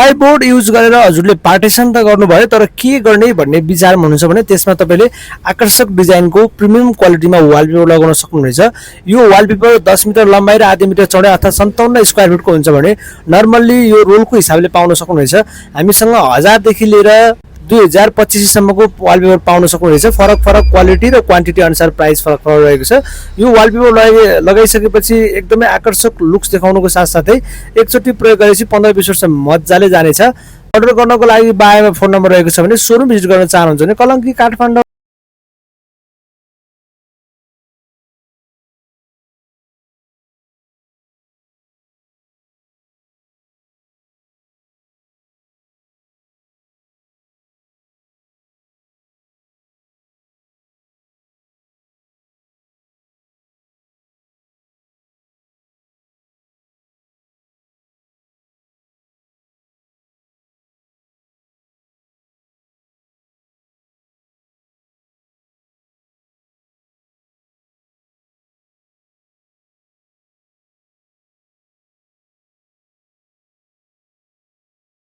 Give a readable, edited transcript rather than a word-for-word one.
प्लाइबोर्ड use गरेर हजुरले partition त गर्नुभयो तर के गर्ने भन्ने विचारमा हुनुहुन्छ भने त्यसमा तपाईले आकर्षक डिजाइनको प्रिमियम क्वालिटीमा वालपेपर लगाउन सक्नुहुनेछ। यो वालपेपर 10 मिटर लम्बाइ र आधी मिटर चौडाइ अर्थात् 57 स्क्वायर फिटको हुन्छ भने नर्मल्ली यो रोलको हिसाबले पाउन सक्नुहुनेछ। हामीसँग 1000 देखि लिएर 2025 सम्मको वालपेपर पाउन सक्नुहुनेछ। फरक क्वालिटी र क्वान्टिटी अनुसार प्राइस फरक रहेको छ। यो वालपेपर लगाइसकेपछि एकदमै आकर्षक लुक्स देखाउनुको साथसाथै एकचोटि प्रयोग गरेपछि 15-20 वर्ष मजाले जानेछ। अर्डर गर्नको लागि बायोमा फोन नम्बर रहेको छ भने सोरुम भिजिट गर्न चाहनुहुन्छ भने कलंकी काठमाडौँ